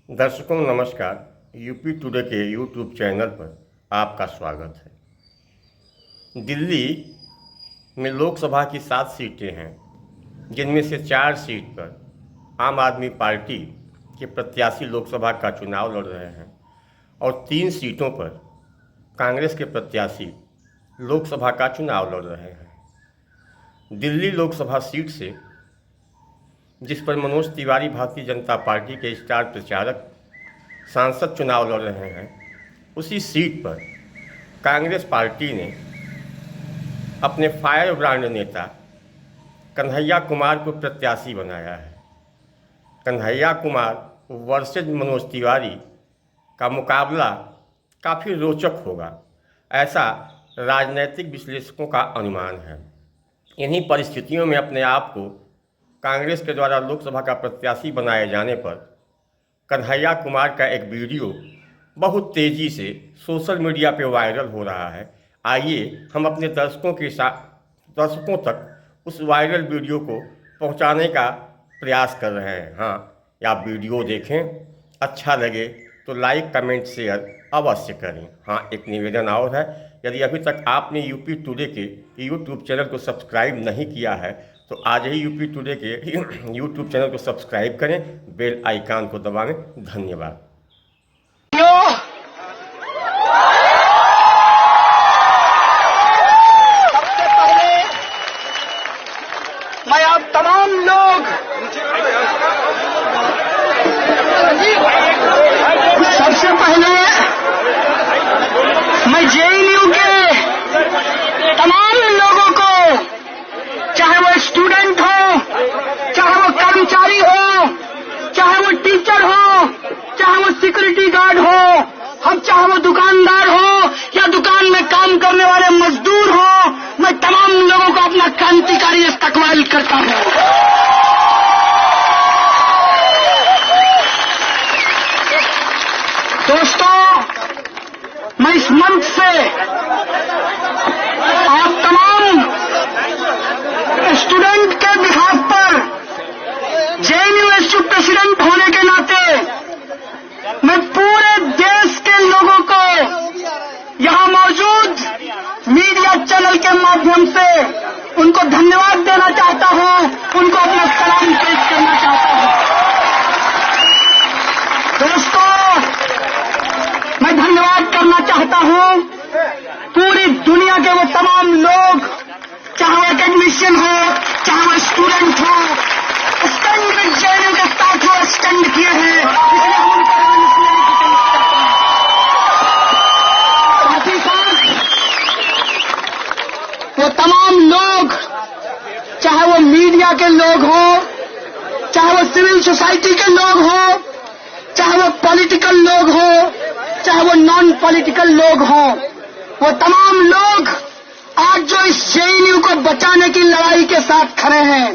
दर्शकों नमस्कार। UP today के यूट्यूब चैनल पर आपका स्वागत है। दिल्ली में लोकसभा की 7 सीटें हैं, जिनमें से 4 सीट पर आम आदमी पार्टी के प्रत्याशी लोकसभा का चुनाव लड़ रहे हैं और 3 सीटों पर कांग्रेस के प्रत्याशी लोकसभा का चुनाव लड़ रहे हैं। दिल्ली लोकसभा सीट से, जिस पर मनोज तिवारी भारतीय जनता पार्टी के स्टार प्रचारक सांसद चुनाव लड़ रहे हैं, उसी सीट पर कांग्रेस पार्टी ने अपने फायर ब्रांड नेता कन्हैया कुमार को प्रत्याशी बनाया है। कन्हैया कुमार वर्सेज मनोज तिवारी का मुकाबला काफ़ी रोचक होगा, ऐसा राजनीतिक विश्लेषकों का अनुमान है। इन्हीं परिस्थितियों में अपने आप को कांग्रेस के द्वारा लोकसभा का प्रत्याशी बनाए जाने पर कन्हैया कुमार का एक वीडियो बहुत तेज़ी से सोशल मीडिया पर वायरल हो रहा है। आइए हम अपने दर्शकों तक उस वायरल वीडियो को पहुंचाने का प्रयास कर रहे हैं। हाँ, आप वीडियो देखें, अच्छा लगे तो लाइक, कमेंट, शेयर अवश्य करें। हाँ, एक निवेदन और है, यदि अभी तक आपने यूपी टुडे के यूट्यूब चैनल को सब्सक्राइब नहीं किया है तो आज ही यूपी टुडे के यूट्यूब चैनल को सब्सक्राइब करें, बेल आइकन को दबाएं। धन्यवाद। सबसे पहले मैं आप तमाम लोग सबसे पहले मैं जेएनयू के तमाम लोगों को, चाहे वो स्टूडेंट हो, चाहे वो कर्मचारी हो, चाहे वो टीचर हो, चाहे वो सिक्योरिटी गार्ड हो, हम चाहे वो दुकानदार हो या दुकान में काम करने वाले मजदूर हो, मैं तमाम लोगों को अपना क्रांतिकारी इस्तकबाल करता हूं। दोस्तों, मैं इस मंच से आप तमाम स्टूडेंट के बिहाफ पर जेएनयू इंस्टीट्यूट प्रेसिडेंट होने के नाते मैं पूरे देश के लोगों को यहां मौजूद मीडिया चैनल के माध्यम से उनको धन्यवाद देना चाहता हूं, उनको अपना सलाम पेश करना चाहता हूं। दोस्तों, मैं धन्यवाद करना चाहता हूं पूरी दुनिया के वो तमाम लोग, चाहे वो एकेडमिशियन हो, चाहे वो स्टूडेंट हो, स्टैंड विद जेएनयू के साथ वो स्टैंड किए हैं, इसलिए हम उनका साथ ही साथ वो तमाम लोग, चाहे वो मीडिया के लोग हो, चाहे वो सिविल सोसाइटी के लोग हो, चाहे वो पॉलिटिकल लोग हो, चाहे वो नॉन पॉलिटिकल लोग हो, वो तमाम लोग आज जो इस जेएनयू को बचाने की लड़ाई के साथ खड़े हैं,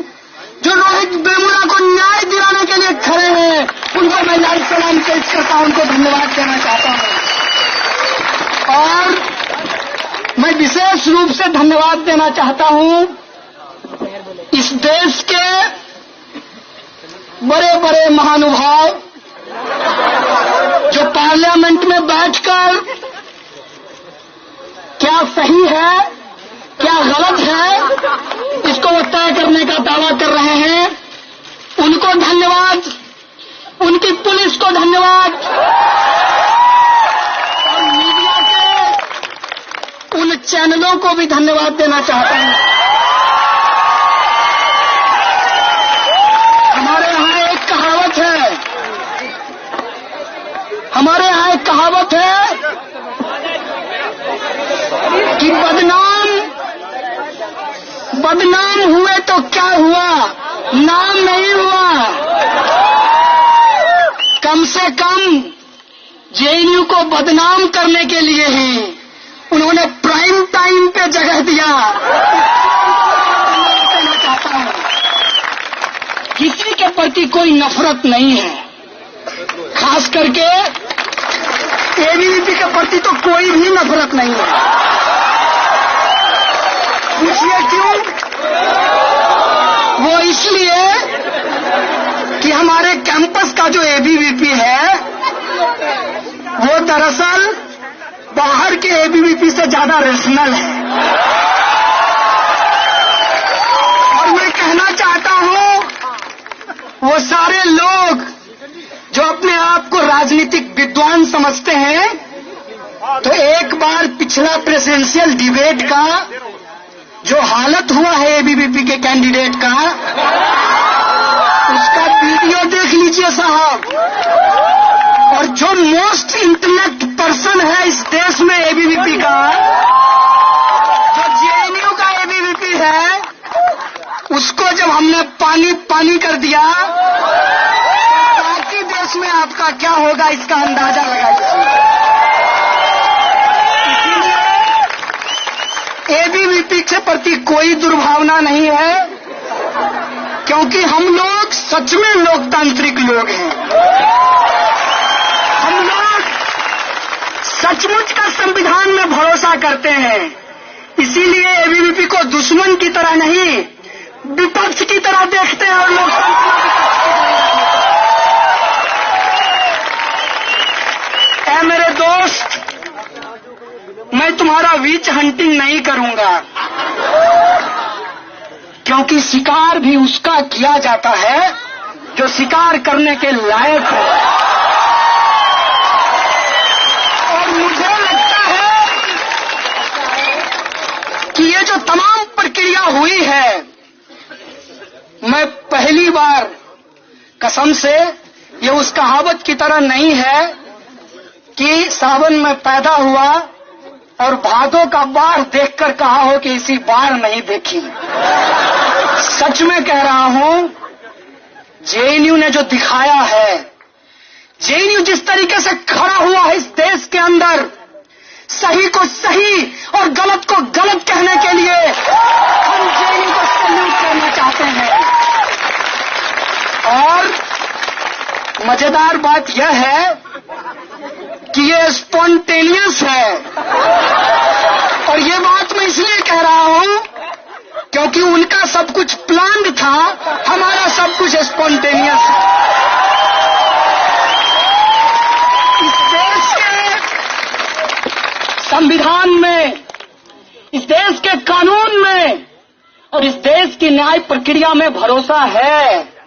जो रोहित वेमुला को न्याय दिलाने के लिए खड़े हैं, उनको मैं लाल सलाम पेश करता हूं, उनको धन्यवाद देना चाहता हूं। और मैं विशेष रूप से धन्यवाद देना चाहता हूं इस देश के बड़े बड़े महानुभाव जो पार्लियामेंट में बैठकर क्या सही है, क्या गलत है, इसको वो तय करने का दावा कर रहे हैं। उनको धन्यवाद, उनकी पुलिस को धन्यवाद, और मीडिया के उन चैनलों को भी धन्यवाद देना चाहता हूं। हमारे यहाँ एक कहावत है, कि बदनाम हुए तो क्या हुआ, नाम नहीं हुआ। कम से कम जेएनयू को बदनाम करने के लिए ही उन्होंने प्राइम टाइम पे जगह दिया। किसी के प्रति कोई नफरत नहीं है, खास करके एबीवीपी के प्रति तो कोई भी नफरत नहीं है। पूछिए क्यों? वो इसलिए कि हमारे कैंपस का जो एबीवीपी है वो दरअसल बाहर के एबीवीपी से ज्यादा रेशनल है। और मैं कहना चाहता हूं वो सारे लोग जो अपने आप को राजनीतिक विद्वान समझते हैं, तो एक बार पिछला प्रेसिडेंशियल डिबेट का जो हालत हुआ है एबीवीपी के कैंडिडेट का, उसका वीडियो देख लीजिए साहब। और जो मोस्ट इंटेलेक्ट पर्सन है इस देश में एबीवीपी का, जो जेएनयू का एबीवीपी है, उसको जब हमने पानी पानी कर दिया, तो बाकी देश में आपका क्या होगा इसका अंदाजा लगा लीजिए। एबीवीपी के प्रति कोई दुर्भावना नहीं है, क्योंकि हम लोग सच में लोकतांत्रिक लोग हैं। हम लोग सचमुच का संविधान में भरोसा करते हैं, इसीलिए एबीवीपी को दुश्मन की तरह नहीं, विपक्ष की तरह देखते हैं और लोग ऐ मेरे दोस्त, मैं तुम्हारा विच हंटिंग नहीं करूंगा, क्योंकि शिकार भी उसका किया जाता है जो शिकार करने के लायक है। और मुझे लगता है कि ये जो तमाम प्रक्रिया हुई है, मैं पहली बार कसम से, ये उस कहावत की तरह नहीं है कि सावन में पैदा हुआ और भादों का बाढ़ देखकर कहा हो कि इसी बाढ़ नहीं देखी। सच में कह रहा हूं, जेएनयू ने जो दिखाया है, जेएनयू जिस तरीके से खड़ा हुआ है इस देश के अंदर, सही को सही और गलत को गलत कहने के लिए, हम जेएनयू को सैल्यूट करना चाहते हैं। और मजेदार बात यह है कि ये स्पॉन्टेनियस है, और ये बात मैं इसलिए कह रहा हूं क्योंकि उनका सब कुछ प्लान्ड था, हमारा सब कुछ स्पॉन्टेनियस है। इस देश के संविधान में, इस देश के कानून में और इस देश की न्याय प्रक्रिया में भरोसा है।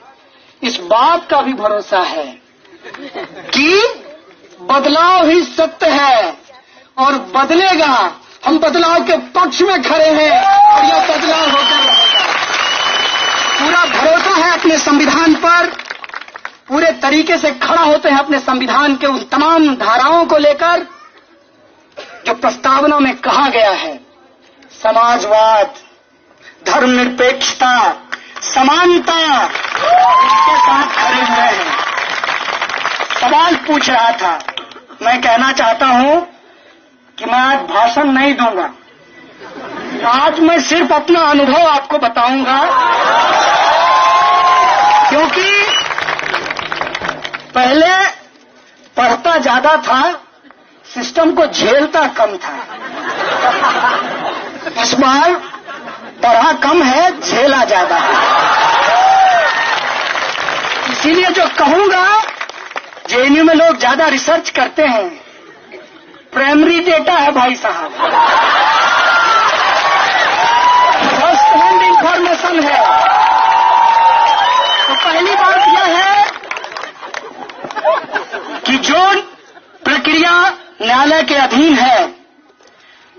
इस बात का भी भरोसा है कि बदलाव ही सत्य है और बदलेगा। हम बदलाव के पक्ष में खड़े हैं और यह बदलाव होकर रहेगा। पूरा भरोसा है अपने संविधान पर, पूरे तरीके से खड़ा होते हैं अपने संविधान के उन तमाम धाराओं को लेकर जो प्रस्तावना में कहा गया है। समाजवाद, धर्मनिरपेक्षता, समानता, इसके साथ खड़े हुए हैं। सवाल पूछ रहा था, मैं कहना चाहता हूं कि मैं आज भाषण नहीं दूंगा, आज मैं सिर्फ अपना अनुभव आपको बताऊंगा, क्योंकि पहले पढ़ता ज्यादा था, सिस्टम को झेलता कम था। इस बार पढ़ा कम है, झेला ज्यादा है। इसीलिए जो कहूंगा, जेएनयू में लोग ज्यादा रिसर्च करते हैं, प्राइमरी डेटा है भाई साहब, फर्स्ट हैंड इंफॉर्मेशन है। तो पहली बात यह है कि जो प्रक्रिया न्यायालय के अधीन है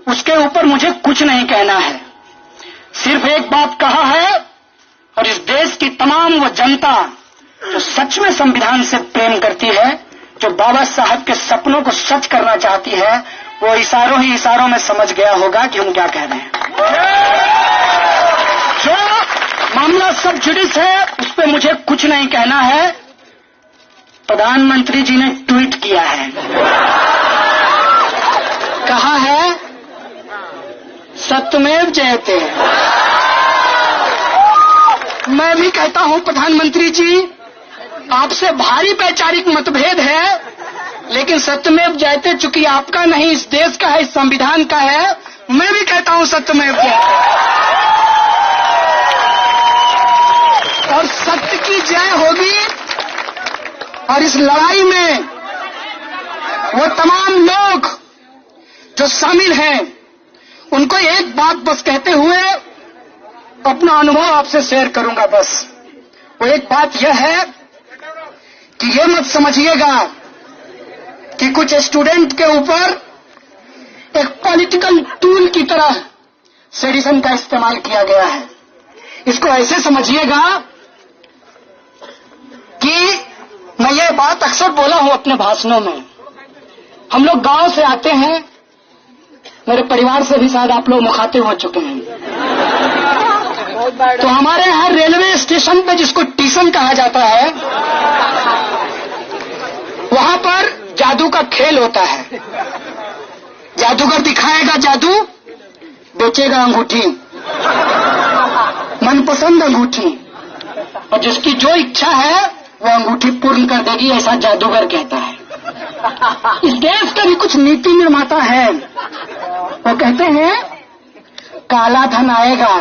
उसके ऊपर मुझे कुछ नहीं कहना है, सिर्फ एक बात कहा है, और इस देश की तमाम वो जनता जो सच में संविधान से प्रेम करती है, जो बाबा साहब के सपनों को सच करना चाहती है, वो इशारों ही इशारों में समझ गया होगा कि हम क्या कह रहे हैं। जो मामला सब जुडिस है उस पर मुझे कुछ नहीं कहना है। प्रधानमंत्री जी ने ट्वीट किया है, कहा है सत्यमेव जयते। मैं भी कहता हूं प्रधानमंत्री जी, आपसे भारी वैचारिक मतभेद है, लेकिन सत्यमेव जयते चूंकि आपका नहीं, इस देश का है, इस संविधान का है, मैं भी कहता हूं सत्यमेव जयते। और सत्य की जय होगी, और इस लड़ाई में वो तमाम लोग जो शामिल हैं उनको एक बात बस कहते हुए अपना अनुभव आपसे शेयर करूंगा। बस वो एक बात यह है कि ये मत समझिएगा कि कुछ स्टूडेंट के ऊपर एक पॉलिटिकल टूल की तरह सेडिशन का इस्तेमाल किया गया है। इसको ऐसे समझिएगा कि मैं ये बात अक्सर बोला हूं अपने भाषणों में। हम लोग गांव से आते हैं, मेरे परिवार से भी शायद आप लोग मुखातिब हो चुके हैं। तो हमारे यहाँ रेलवे स्टेशन पे जिसको स्टेशन कहा जाता है, वहां पर जादू का खेल होता है। जादूगर दिखाएगा जादू, बेचेगा अंगूठी, मनपसंद अंगूठी, और जिसकी जो इच्छा है वो अंगूठी पूर्ण कर देगी, ऐसा जादूगर कहता है। इस देश के भी कुछ नीति निर्माता हैं, वो कहते हैं काला धन आएगा,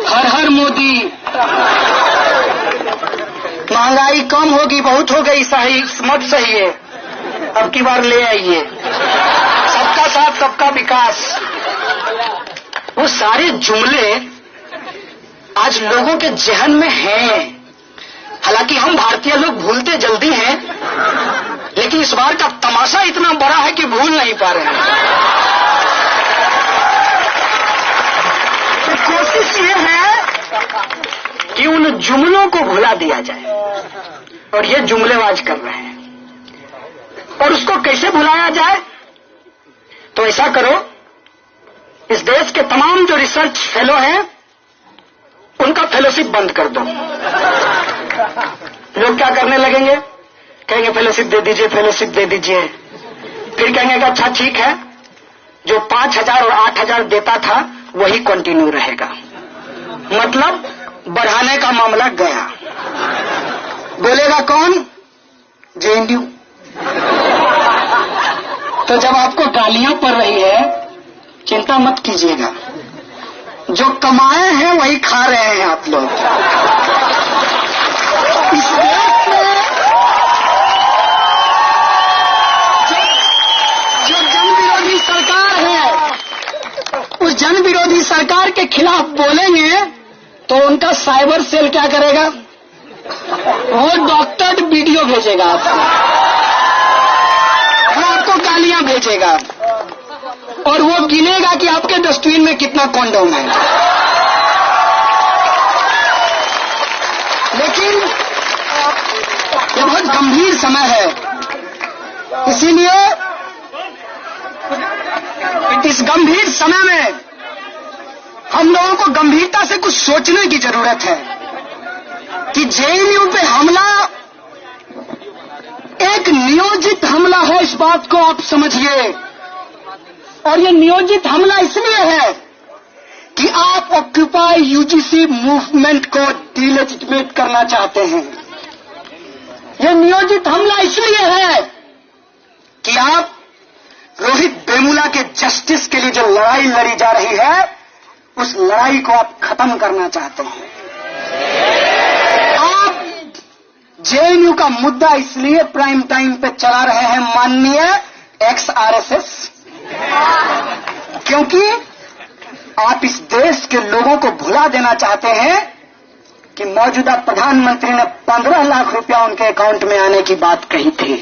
हर हर मोदी, महंगाई कम होगी, बहुत हो गई, सही मत सही है, अब की बार ले आइए, सबका साथ सबका विकास। वो सारे जुमले आज लोगों के जहन में हैं। हालांकि हम भारतीय लोग भूलते जल्दी हैं, लेकिन इस बार का तमाशा इतना बड़ा है कि भूल नहीं पा रहे हैं। तो कोशिश ये है कि उन जुमलों को भुला दिया जाए, और ये जुमलेबाज कर रहे हैं। और उसको कैसे भुलाया जाए? तो ऐसा करो, इस देश के तमाम जो रिसर्च फेलो हैं उनका फेलोशिप बंद कर दो। लोग क्या करने लगेंगे? कहेंगे फेलोशिप दे दीजिए, फेलोशिप दे दीजिए। फिर कहेंगे कि अच्छा ठीक है, जो 5,000 और 8,000 देता था वही कंटिन्यू रहेगा। मतलब बढ़ाने का मामला गया। बोलेगा कौन? जेएनयू। तो जब आपको गालियां पड़ रही है, चिंता मत कीजिएगा, जो कमाए हैं वही खा रहे हैं आप लोग। इस देश में जो जन विरोधी सरकार है, उस जन विरोधी सरकार के खिलाफ बोलेंगे तो उनका साइबर सेल क्या करेगा? वो डॉक्टर्ड वीडियो भेजेगा आपको, वो आपको गालियां भेजेगा, और वो गिनेगा कि आपके डस्टबिन में कितना कॉन्डोम है। लेकिन ये बहुत गंभीर समय है, इसीलिए इस गंभीर समय में हम लोगों को गंभीरता से कुछ सोचने की जरूरत है कि जेएनयू पे हमला एक नियोजित हमला है, इस बात को आप समझिए। और ये नियोजित हमला इसलिए है कि आप ऑक्यूपाई यूजीसी मूवमेंट को डिलेजिटिमेट करना चाहते हैं। ये नियोजित हमला इसलिए है कि आप रोहित वेमुला के जस्टिस के लिए जो लड़ाई लड़ी जा रही है, उस लड़ाई को आप खत्म करना चाहते हैं। आप जेएनयू का मुद्दा इसलिए प्राइम टाइम पे चला रहे हैं माननीय एक्स-आरएसएस, क्योंकि आप इस देश के लोगों को भुला देना चाहते हैं कि मौजूदा प्रधानमंत्री ने 15 लाख रुपया उनके अकाउंट में आने की बात कही थी।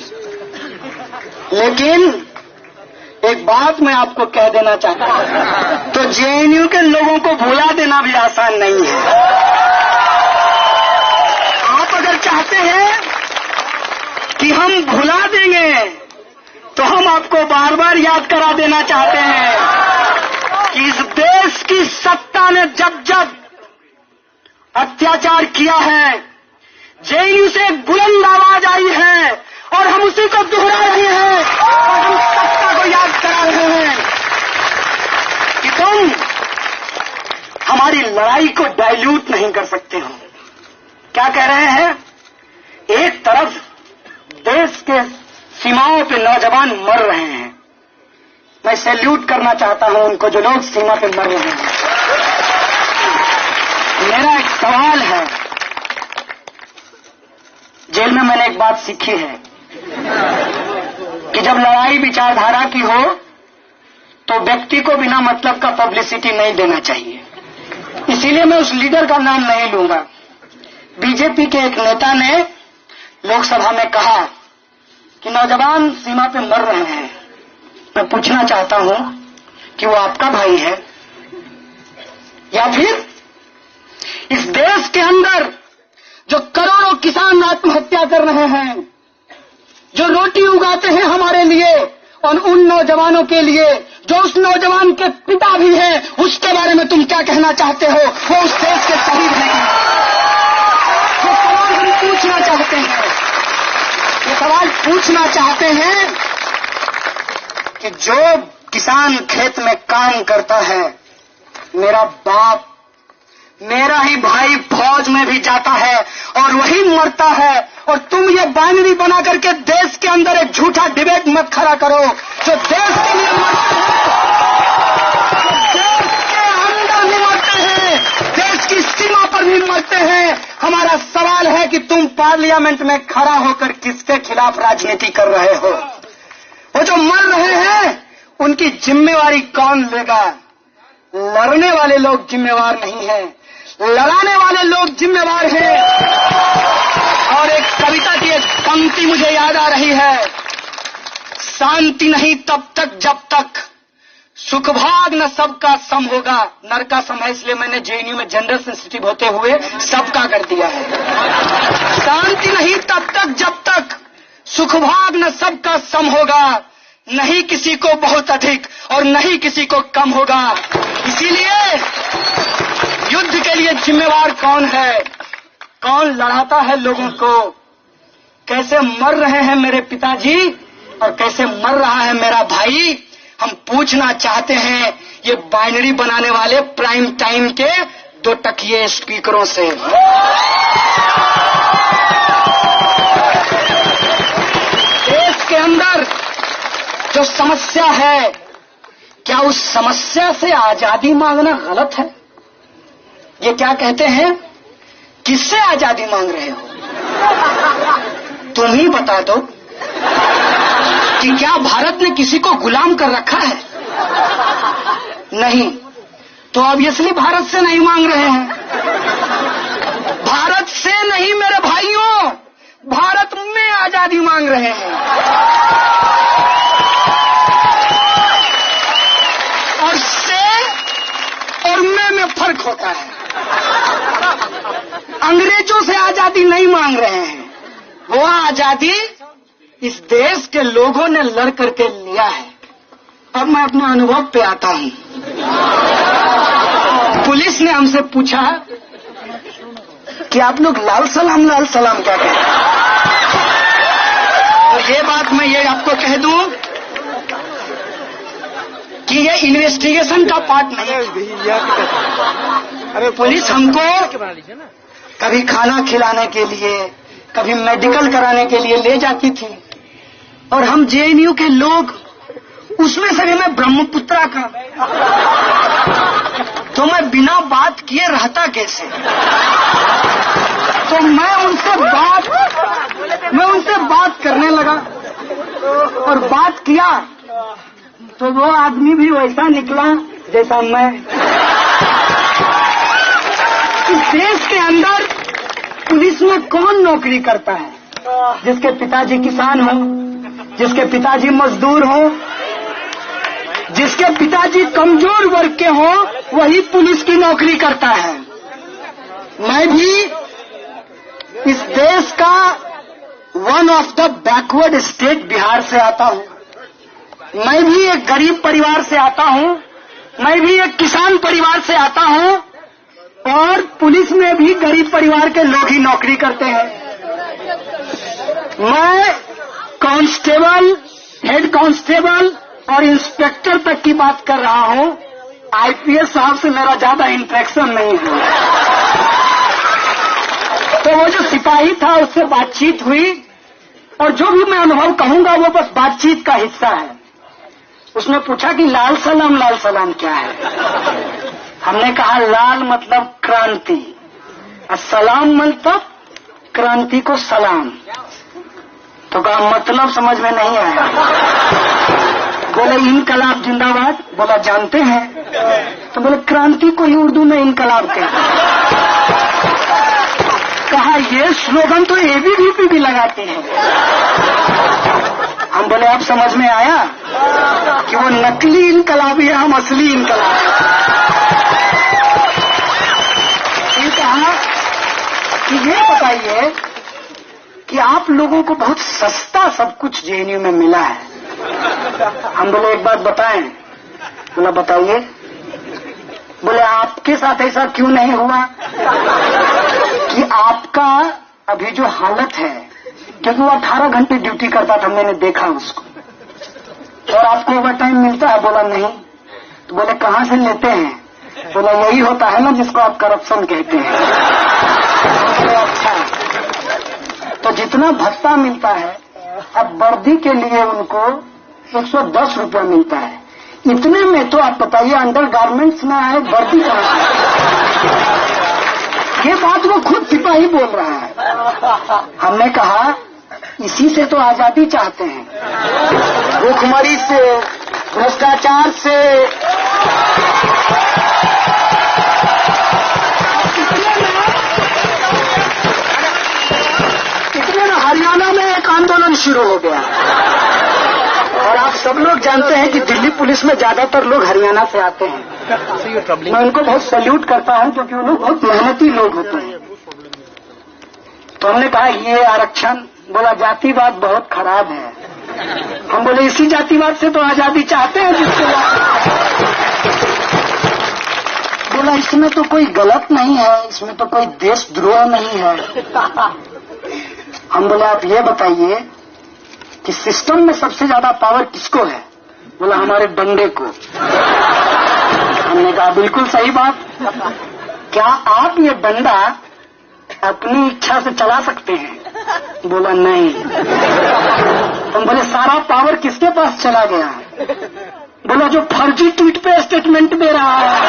लेकिन एक बात मैं आपको कह देना चाहता हूं, तो जेएनयू के लोगों को भुला देना भी आसान नहीं है। आप अगर चाहते हैं कि हम भुला देंगे, तो हम आपको बार बार याद करा देना चाहते हैं कि इस देश की सत्ता ने जब जब अत्याचार किया है, जेएनयू से एक बुलंद आवाज आई है, और हम उसी को दोहरा रहे हैं, और हम सत्ता को याद करा रहे हैं कि तुम हमारी लड़ाई को डाइल्यूट नहीं कर सकते हो। क्या कह रहे हैं? एक तरफ देश के सीमाओं पे नौजवान मर रहे हैं, मैं सैल्यूट करना चाहता हूं उनको जो लोग सीमा पे मर रहे हैं। मेरा एक सवाल है, जेल में मैंने एक बात सीखी है, कि जब लड़ाई विचारधारा की हो तो व्यक्ति को बिना मतलब का पब्लिसिटी नहीं देना चाहिए। इसीलिए मैं उस लीडर का नाम नहीं लूंगा। बीजेपी के एक नेता ने लोकसभा में कहा कि नौजवान सीमा पे मर रहे हैं। मैं पूछना चाहता हूं कि वो आपका भाई है या फिर इस देश के अंदर जो करोड़ों किसान आत्महत्या कर रहे हैं, जो रोटी उगाते हैं हमारे लिए और उन नौजवानों के लिए जो उस नौजवान के पिता भी हैं, उसके बारे में तुम क्या कहना चाहते हो? वो उस देश के शहीद नहीं। ये सवाल हम पूछना चाहते हैं। ये सवाल पूछना चाहते हैं कि जो किसान खेत में काम करता है, मेरा बाप, मेरा ही भाई फौज में भी जाता है और वही मरता है, और तुम ये बाइनरी बना करके देश के अंदर एक झूठा डिबेट मत खड़ा करो। जो देश के लिए मरते हैं, देश के अंदर भी मरते हैं, देश की सीमा पर भी मरते हैं। हमारा सवाल है कि तुम पार्लियामेंट में खड़ा होकर किसके खिलाफ राजनीति कर रहे हो? वो जो मर रहे हैं उनकी जिम्मेवारी कौन लेगा? लड़ने वाले लोग जिम्मेवार नहीं हैं, लड़ाने वाले लोग जिम्मेवार हैं। और एक कविता की एक पंक्ति मुझे याद आ रही है, शांति नहीं तब तक जब तक सुख भाग न सबका सम होगा। नर का सम है, इसलिए मैंने जेएनयू में जेंडर सेंसिटिव होते हुए सबका कर दिया है। शांति नहीं तब तक जब तक सुख भाग न सबका सम होगा, नहीं किसी को बहुत अधिक और नहीं किसी को कम होगा। इसीलिए युद्ध के लिए जिम्मेवार कौन है? कौन लड़ाता है लोगों को? कैसे मर रहे हैं मेरे पिताजी और कैसे मर रहा है मेरा भाई? हम पूछना चाहते हैं ये बाइनरी बनाने वाले प्राइम टाइम के दो टकिए स्पीकरों से। देश के अंदर जो समस्या है, क्या उस समस्या से आजादी मांगना गलत है? ये क्या कहते हैं, किससे आजादी मांग रहे हो? तुम ही बता दो कि क्या भारत ने किसी को गुलाम कर रखा है? नहीं। तो ऑब्वियसली भारत से नहीं मांग रहे हैं। भारत से नहीं मेरे भाइयों, भारत में आजादी मांग रहे हैं। और से और में फर्क होता है। अंग्रेजों से आजादी नहीं मांग रहे हैं, वो आजादी इस देश के लोगों ने लड़ करके लिया है। अब मैं अपने अनुभव पे आता हूं। पुलिस ने हमसे पूछा कि आप लोग लाल सलाम क्या कहते हैं? और ये बात मैं ये आपको कह दूं कि ये इन्वेस्टिगेशन का पार्ट नहीं है। अरे पुलिस हमको कभी खाना खिलाने के लिए, कभी मेडिकल कराने के लिए ले जाती थी, और हम जेएनयू के लोग, उसमें से भी मैं ब्रह्मपुत्रा का, तो मैं बिना बात किए रहता कैसे? तो मैं उनसे बात करने लगा और बात किया तो वो आदमी भी वैसा निकला जैसा मैं। इस देश के अंदर पुलिस में कौन नौकरी करता है? जिसके पिताजी किसान हो, जिसके पिताजी मजदूर हो, जिसके पिताजी कमजोर वर्ग के हो, वही पुलिस की नौकरी करता है। मैं भी इस देश का one of the backward state Bihar से आता हूं। मैं भी एक गरीब परिवार से आता हूं, मैं भी एक किसान परिवार से आता हूं, और पुलिस में भी गरीब परिवार के लोग ही नौकरी करते हैं। मैं कांस्टेबल, हेड कांस्टेबल और इंस्पेक्टर तक की बात कर रहा हूं। आईपीएस साहब से मेरा ज्यादा इंटरेक्शन नहीं है। तो वो जो सिपाही था उससे बातचीत हुई, और जो भी मैं अनुभव कहूंगा वो बस बातचीत का हिस्सा है। उसने पूछा कि लाल सलाम क्या है? हमने कहा लाल मतलब क्रांति, और सलाम मतलब क्रांति को सलाम। तो कहा मतलब समझ में नहीं आया। बोले इनकलाब जिंदाबाद। बोला जानते हैं। तो बोले क्रांति को ही उर्दू में इनकलाब कहते हैं। कहा ये स्लोगन तो एबीवीपी भी लगाती है। हम बोले अब समझ में आया कि वो नकली इनकलाबी है, हम असली इनकलाबी। कहा कि ये बताइए कि आप लोगों को बहुत सस्ता सब कुछ जेएनयू में मिला है। हम बोले एक बात बताएं। बोला बताइए। बोले आपके साथ ऐसा क्यों नहीं हुआ कि आपका अभी जो हालत है, क्योंकि वो 18 घंटे ड्यूटी करता था, मैंने देखा उसको, और आपको ओवर टाइम मिलता है? बोला नहीं। तो बोले कहाँ से लेते हैं? बोला यही होता है ना जिसको आप करप्शन कहते हैं। बोले अच्छा, तो जितना भत्ता मिलता है अब वर्दी के लिए उनको 110 रुपया मिलता है। इतने में तो आप बताइए अंडर गारमेंट्स में आए वर्दी कहाँ से? ये बात वो खुद सिपाही बोल रहा है। हमने कहा इसी से तो आजादी चाहते हैं, भूखमरी से, भ्रष्टाचार से। इतने में हरियाणा में एक आंदोलन शुरू हो गया, और आप सब लोग जानते हैं कि दिल्ली पुलिस में ज्यादातर लोग हरियाणा से आते हैं। मैं उनको बहुत सैल्यूट करता हूं क्योंकि वो लोग बहुत मेहनती लोग होते हैं। तो हमने कहा ये आरक्षण, बोला जातिवाद बहुत खराब है। हम बोले इसी जातिवाद से तो आजादी चाहते हैं जिसके बोला इसमें तो कोई गलत नहीं है, इसमें तो कोई देशद्रोह नहीं है। हम बोले आप ये बताइए कि सिस्टम में सबसे ज्यादा पावर किसको है? बोला हमारे डंडे को। हमने कहा बिल्कुल सही बात। क्या आप ये डंडा अपनी इच्छा से चला सकते हैं? बोला नहीं। हम बोले सारा पावर किसके पास चला गया? बोला जो फर्जी ट्वीट पे स्टेटमेंट दे रहा है।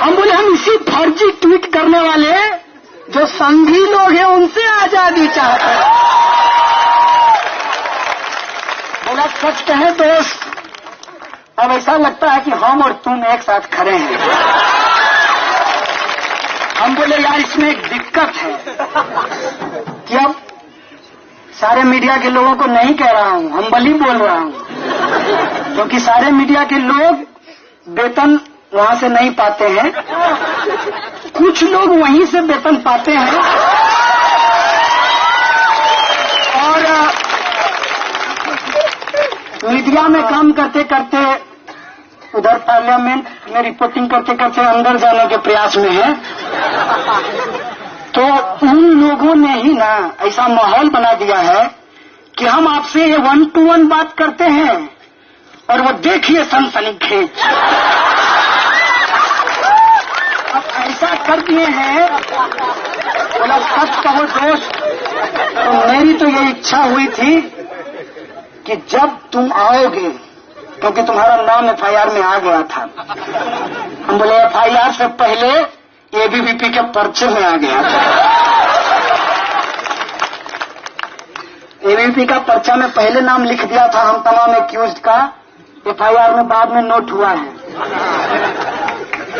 हम बोले हम इसी फर्जी ट्वीट करने वाले जो संघी लोग हैं उनसे आजादी चाहते हैं। बोला सच कहें दोस्त, अब ऐसा लगता है कि हम और तुम एक साथ खड़े हैं। हम बोले यार इसमें एक दिक्कत है कि अब सारे मीडिया के लोगों को नहीं कह रहा हूं, हम बली बोल रहा हूं, क्योंकि सारे मीडिया के लोग वेतन वहां से नहीं पाते हैं, कुछ लोग वहीं से वेतन पाते हैं। और मीडिया में काम करते करते उधर पार्लियामेंट में रिपोर्टिंग करते करते अंदर जाने के प्रयास में है, तो उन लोगों ने ही ना ऐसा माहौल बना दिया है कि हम आपसे ये 1-to-1 बात करते हैं और वो देखिए सनसनीखेज। अब ऐसा कर दिए हैं। बोला सच कहो दोस्त, तो मेरी तो ये इच्छा हुई थी कि जब तुम आओगे, क्योंकि तुम्हारा नाम एफआईआर में आ गया था। हम बोले एफआईआर से पहले एबीवीपी के पर्चे में आ गया था। एबीवीपी का पर्चा में पहले नाम लिख दिया था हम तमाम एक्यूज्ड का, एफआईआर में बाद में नोट हुआ है।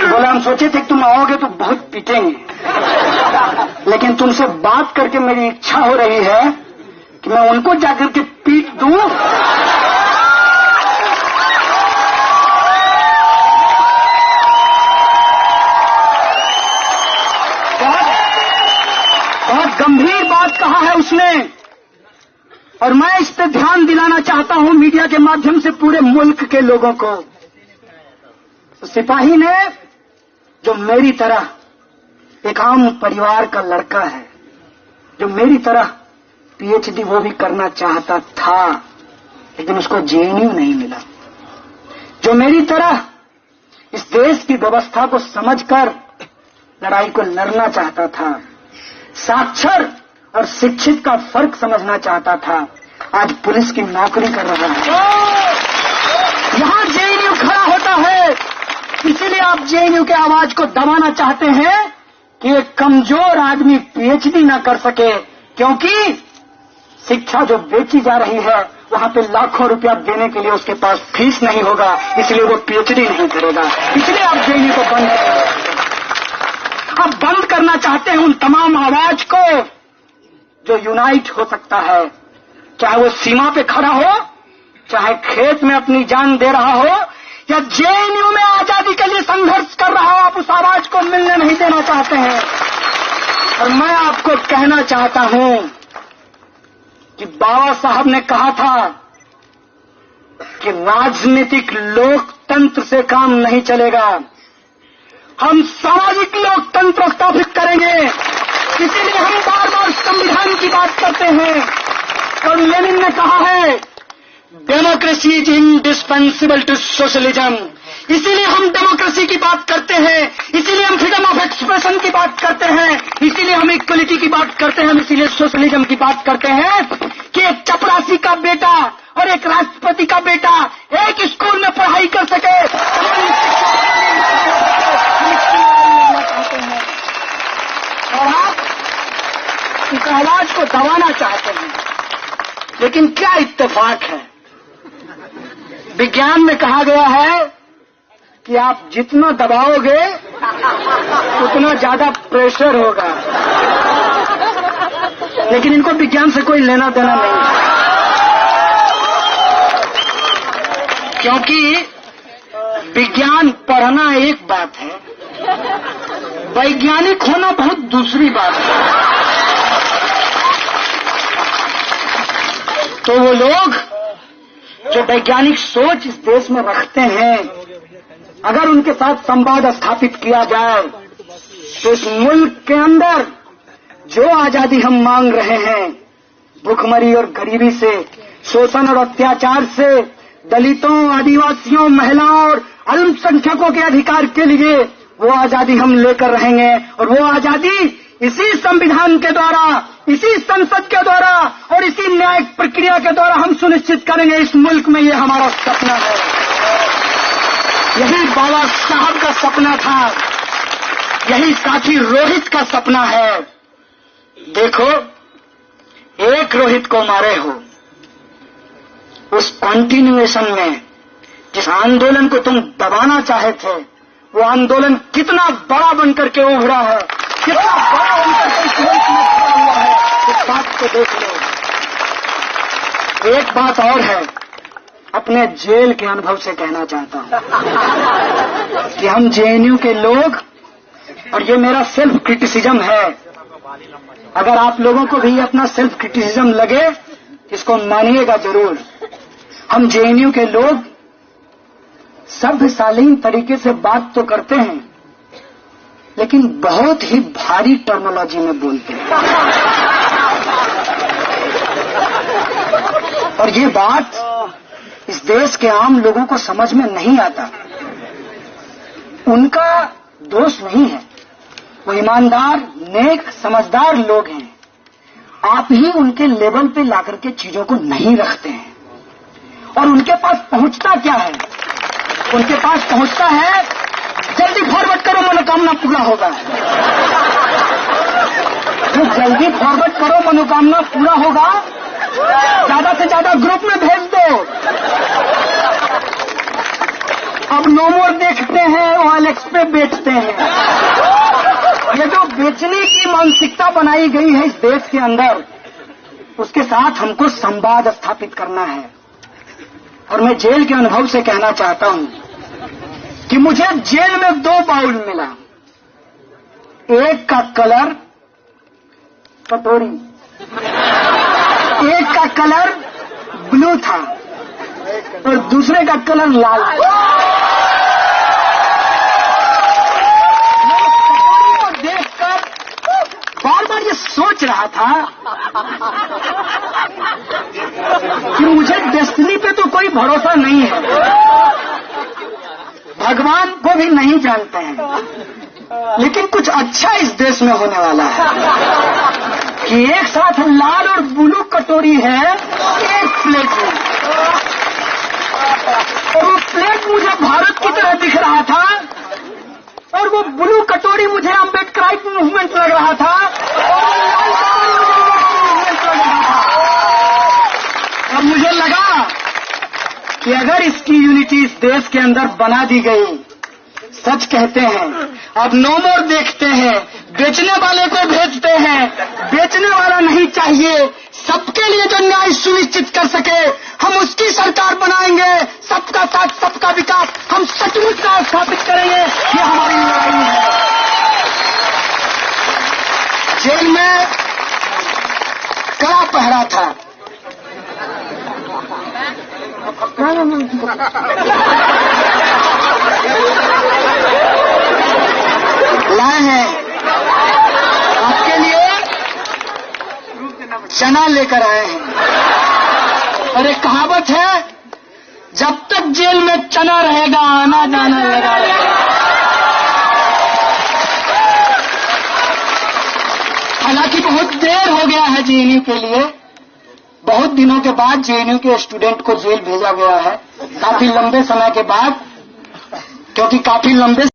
बोला हम सोचे थे कि तुम आओगे तो बहुत पीटेंगे, लेकिन तुमसे बात करके मेरी इच्छा हो रही है कि मैं उनको जाकर के पीट दूं। बहुत गंभीर बात कहा है उसने, और मैं इस पे ध्यान दिलाना चाहता हूं मीडिया के माध्यम से पूरे मुल्क के लोगों को। तो सिपाही ने, जो मेरी तरह एक आम परिवार का लड़का है, जो मेरी तरह पीएचडी वो भी करना चाहता था, लेकिन उसको जेएनयू नहीं मिला, जो मेरी तरह इस देश की व्यवस्था को समझकर लड़ाई को लड़ना चाहता था, साक्षर और शिक्षित का फर्क समझना चाहता था, आज पुलिस की नौकरी कर रहा है। यहां जेएनयू खड़ा होता है कि जेएनयू के आवाज को दबाना चाहते हैं कि एक कमजोर आदमी पीएचडी ना कर सके, क्योंकि शिक्षा जो बेची जा रही है वहां पे लाखों रुपया देने के लिए उसके पास फीस नहीं होगा, इसलिए वो पीएचडी नहीं करेगा। इसलिए आप जेएनयू को बंद करेंगे। आप बंद करना चाहते हैं उन तमाम आवाज को जो यूनाइट हो सकता है, चाहे वो सीमा पे खड़ा हो, चाहे खेत में अपनी जान दे रहा हो, या जेएनयू में आजादी के लिए संघर्ष कर रहा हो। आप उस आवाज को मिलने नहीं देना चाहते हैं। और मैं आपको कहना चाहता हूं कि बाबा साहब ने कहा था कि राजनीतिक लोकतंत्र से काम नहीं चलेगा, हम सामाजिक लोकतंत्र स्थापित करेंगे। इसीलिए हम बार बार संविधान की बात करते हैं। और लेनिन ने कहा है democracy is indispensable to socialism. इसीलिए हम डेमोक्रेसी की बात करते हैं, इसीलिए हम फ्रीडम ऑफ एक्सप्रेशन की बात करते हैं, इसीलिए हम इक्वलिटी की बात करते हैं, हम इसीलिए सोशलिज्म की बात करते हैं कि एक चपरासी का बेटा और एक राष्ट्रपति का बेटा एक स्कूल में पढ़ाई कर सके। और आप इस आवाज को दबाना चाहते हैं, लेकिन क्या इत्तेफाक है, विज्ञान में कहा गया है कि आप जितना दबाओगे उतना ज्यादा प्रेशर होगा, लेकिन इनको विज्ञान से कोई लेना देना नहीं है, क्योंकि विज्ञान पढ़ना एक बात है, वैज्ञानिक होना बहुत दूसरी बात है। तो वो लोग जो वैज्ञानिक सोच इस देश में रखते हैं, अगर उनके साथ संवाद स्थापित किया जाए तो इस मुल्क के अंदर जो आजादी हम मांग रहे हैं, भुखमरी और गरीबी से, शोषण और अत्याचार से, दलितों, आदिवासियों, महिलाओं और अल्पसंख्यकों के अधिकार के लिए, वो आजादी हम लेकर रहेंगे। और वो आजादी इसी संविधान के द्वारा, इसी संसद के द्वारा और इसी न्यायिक प्रक्रिया के द्वारा हम सुनिश्चित करेंगे। इस मुल्क में ये हमारा सपना है, यही बाबा साहब का सपना था, यही साथी रोहित का सपना है। देखो, एक रोहित को मारे हो, उस कंटिन्यूएशन में जिस आंदोलन को तुम दबाना चाहे थे, वो आंदोलन कितना बड़ा बनकर के उभरा है, कितना बड़ा बनकर के इस मुल्क में खड़ा हुआ है, इस बात को देख लो। एक बात और है, अपने जेल के अनुभव से कहना चाहता हूं कि हम जेएनयू के लोग, और ये मेरा सेल्फ क्रिटिसिज्म है, अगर आप लोगों को भी अपना सेल्फ क्रिटिसिज्म लगे, इसको मानिएगा जरूर। हम जेएनयू के लोग सभ्य शालीन तरीके से बात तो करते हैं, लेकिन बहुत ही भारी टर्मिनोलॉजी में बोलते हैं। और ये बात इस देश के आम लोगों को समझ में नहीं आता। उनका दोष नहीं है, वो ईमानदार, नेक, समझदार लोग हैं। आप ही उनके लेवल पे लाकर के चीजों को नहीं रखते हैं। और उनके पास पहुंचता क्या है? उनके पास पहुंचता है, जल्दी फॉरवर्ड करो, मनोकामना पूरा होगा। जो जल्दी फॉरवर्ड करो, मनोकामना पूरा होगा, ज्यादा से ज्यादा ग्रुप में भेज दो। अब नो मोर देखते हैं, OLX पे बेचते हैं। ये जो बेचने की मानसिकता बनाई गई है इस देश के अंदर, उसके साथ हमको संवाद स्थापित करना है। और मैं जेल के अनुभव से कहना चाहता हूं कि मुझे जेल में 2 बाउल मिला, एक का कलर कटोरी, एक का कलर ब्लू था और दूसरे का कलर लाल था। देखकर बार बार ये सोच रहा था कि मुझे डेस्टिनी पे तो कोई भरोसा नहीं है, भगवान को भी नहीं जानते हैं, लेकिन कुछ अच्छा इस देश में होने वाला है कि एक साथ लाल और ब्लू कटोरी है एक प्लेट में, और वो प्लेट मुझे भारत की तरह दिख रहा था मुझे अम्बेडकराइट मूवमेंट लग रहा था अब मुझे लगा कि अगर इसकी यूनिटी इस देश के अंदर बना दी गई, सच कहते हैं अब नो मोर देखते हैं, बेचने वाले को भेजते हैं, बेचने वाला नहीं चाहिए, सबके लिए जो न्याय सुनिश्चित कर सके हम उसकी सरकार बनाएंगे। सबका साथ सबका विकास हम सचमुच न्याय स्थापित करेंगे, ये हमारी लड़ाई है। जेल में कड़ा पहरा था, लाए हैं आपके लिए चना लेकर आए हैं। और एक कहावत है, जब तक जेल में चना रहेगा आना जाना लगा रहेगा। हालांकि बहुत देर हो गया है जेएनयू के लिए, बहुत दिनों के बाद जेएनयू के स्टूडेंट को जेल भेजा गया है, काफी लंबे समय के बाद, क्योंकि काफी लंबे